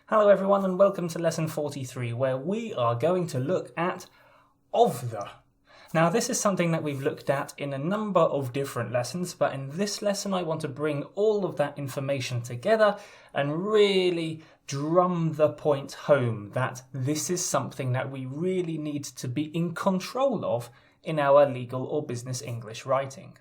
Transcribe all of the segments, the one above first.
Hello everyone and welcome to lesson 43 where we are going to look at of the. Now this is something that we've looked at in a number of different lessons, but in this lesson I want to bring all of that information together and really drum the point home that this is something that we really need to be in control of in our legal or business English writing.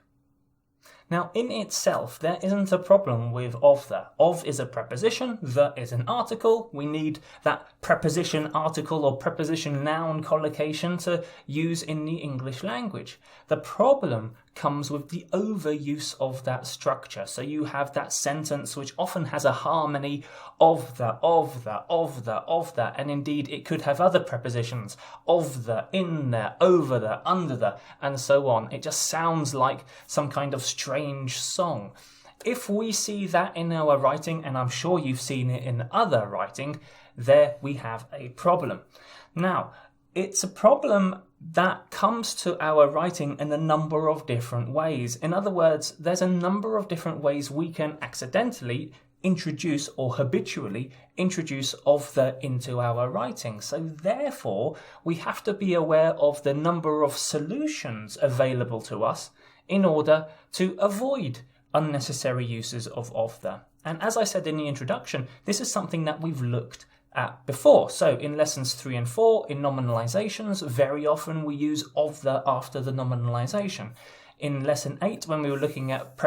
Now, in itself, there isn't a problem with of the. Of is a preposition, the is an article. We need that preposition article or preposition noun collocation to use in the English language. The problem comes with the overuse of that structure. So you have that sentence which often has a harmony of the, and indeed it could have other prepositions, of the, in there, over the, under the, and so on. It just sounds like some kind of strange song. If we see that in our writing, and I'm sure you've seen it in other writing, there we have a problem. Now, it's a problem that comes to our writing in a number of different ways. In other words, there's a number of different ways we can accidentally introduce or habitually introduce of the into our writing. So therefore, we have to be aware of the number of solutions available to us in order to avoid unnecessary uses of the. And as I said in the introduction, this is something that we've looked at before. So in lessons 3 and 4, in nominalizations, very often we use of the after the nominalization. In lesson 8, when we were looking at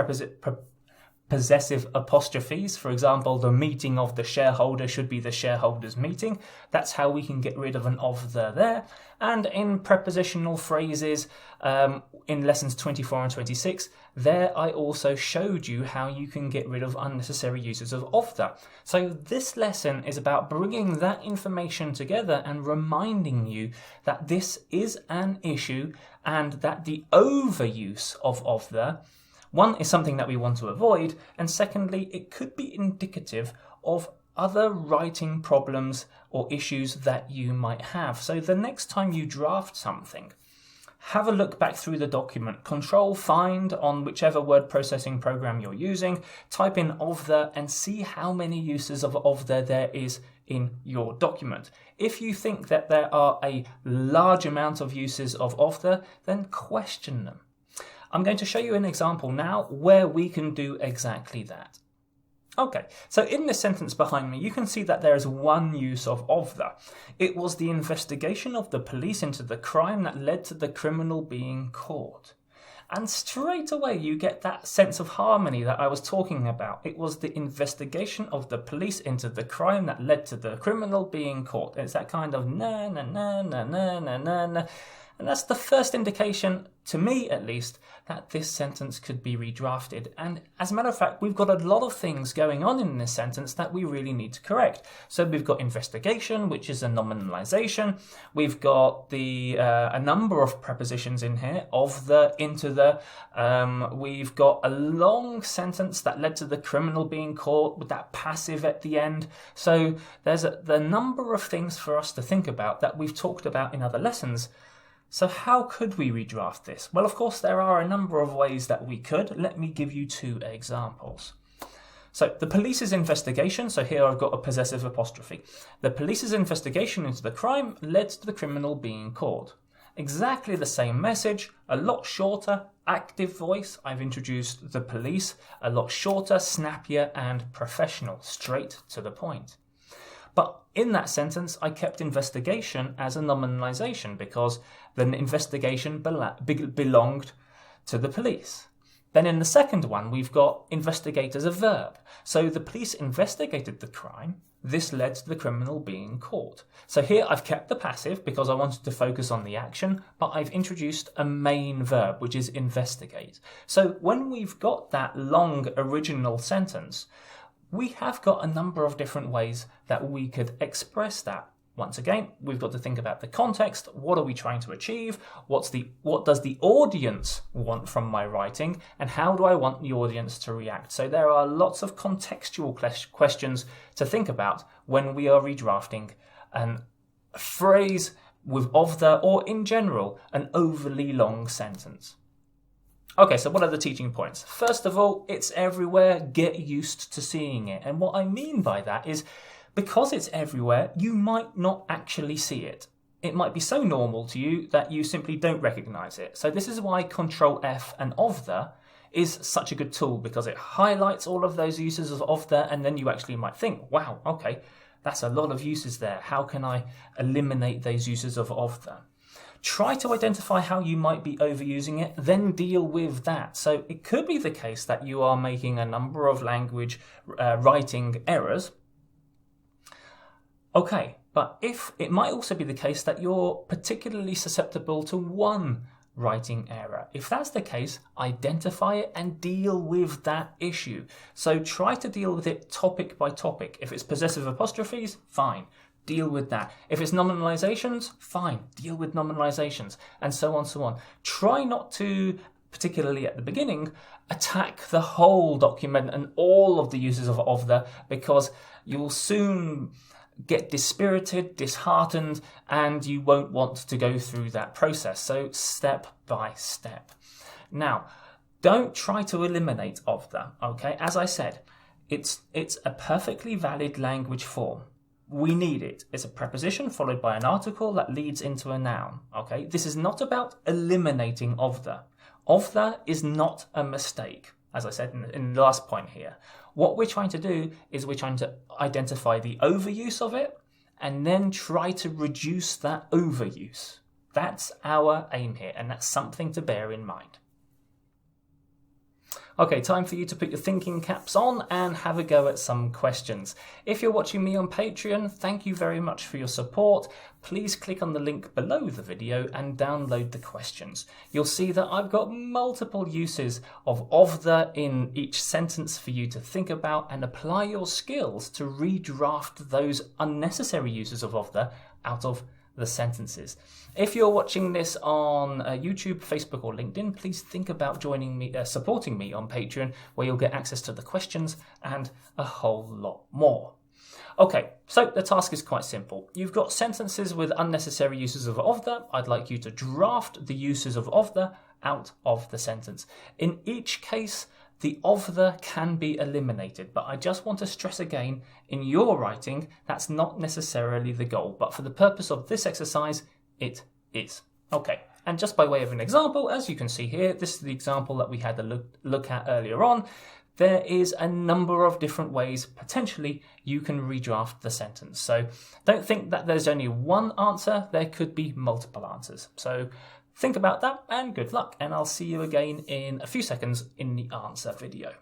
possessive apostrophes, for example, the meeting of the shareholder should be the shareholders' meeting. That's how we can get rid of an of the there. And in prepositional phrases, in lessons 24 and 26, there I also showed you how you can get rid of unnecessary uses of the. So this lesson is about bringing that information together and reminding you that this is an issue and that the overuse of the, one, is something that we want to avoid, and secondly, it could be indicative of other writing problems or issues that you might have. So the next time you draft something, have a look back through the document, Control Find on whichever word processing program you're using, type in of the and see how many uses of the there is in your document. If you think that there are a large amount of uses of the, then question them. I'm going to show you an example now where we can do exactly that. Okay, so in this sentence behind me, you can see that there is one use of the. It was the investigation of the police into the crime that led to the criminal being caught. And straight away you get that sense of harmony that I was talking about. It was the investigation of the police into the crime that led to the criminal being caught. It's that kind of na na na na na na na na. And that's the first indication, to me at least, that this sentence could be redrafted. And as a matter of fact, we've got a lot of things going on in this sentence that we really need to correct. So we've got investigation, which is a nominalization. We've got a number of prepositions in here, of the, into the. We've got a long sentence that led to the criminal being caught with that passive at the end. So there's the number of things for us to think about that we've talked about in other lessons. So how could we redraft this? Well, of course, there are a number of ways that we could. Let me give you 2 examples. So the police's investigation, so here I've got a possessive apostrophe. The police's investigation into the crime led to the criminal being caught. Exactly the same message, a lot shorter, active voice. I've introduced the police, a lot shorter, snappier, and professional, straight to the point. But in that sentence, I kept investigation as a nominalization because the investigation belonged to the police. Then in the second one, we've got investigate as a verb. So the police investigated the crime. This led to the criminal being caught. So here I've kept the passive because I wanted to focus on the action, but I've introduced a main verb, which is investigate. So when we've got that long original sentence, we have got a number of different ways that we could express that. Once again, we've got to think about the context. What are we trying to achieve? What does the audience want from my writing? And how do I want the audience to react? So there are lots of contextual questions to think about when we are redrafting a phrase with of the, or in general, an overly long sentence. Okay, so what are the teaching points? First of all, it's everywhere. Get used to seeing it. And what I mean by that is because it's everywhere, you might not actually see it. It might be so normal to you that you simply don't recognize it. So this is why Control F and of the is such a good tool, because it highlights all of those uses of the, and then you actually might think, wow, okay, that's a lot of uses there. How can I eliminate those uses of the? Try to identify how you might be overusing it, then deal with that. So it could be the case that you are making a number of language writing errors. Okay, but if it might also be the case that you're particularly susceptible to one writing error. If that's the case, identify it and deal with that issue. So try to deal with it topic by topic. If it's possessive apostrophes, fine, deal with that. If it's nominalizations, fine, deal with nominalizations, and so on, so on. Try not to, particularly at the beginning, attack the whole document and all of the uses of the, because you will soon get dispirited, disheartened, and you won't want to go through that process. So step by step. Now, don't try to eliminate of the, okay? As I said, it's a perfectly valid language form. We need it. It's a preposition followed by an article that leads into a noun, okay? This is not about eliminating of the. Of the is not a mistake, as I said in the last point here. What we're trying to do is we're trying to identify the overuse of it and then try to reduce that overuse. That's our aim here, and that's something to bear in mind. Okay, time for you to put your thinking caps on and have a go at some questions. If you're watching me on Patreon, thank you very much for your support. Please click on the link below the video and download the questions. You'll see that I've got multiple uses of the in each sentence for you to think about and apply your skills to redraft those unnecessary uses of the out of the sentences. If you're watching this on YouTube, Facebook or LinkedIn, please think about joining me, supporting me on Patreon, where you'll get access to the questions and a whole lot more. Okay, so the task is quite simple. You've got sentences with unnecessary uses of the. I'd like you to draft the uses of the out of the sentence. In each case, the of the can be eliminated, but I just want to stress again, in your writing, that's not necessarily the goal, but for the purpose of this exercise, it is. Okay, and just by way of an example, as you can see here, this is the example that we had a look at earlier on. There is a number of different ways, potentially, you can redraft the sentence. So don't think that there's only one answer, there could be multiple answers. So think about that and good luck, and I'll see you again in a few seconds in the answer video.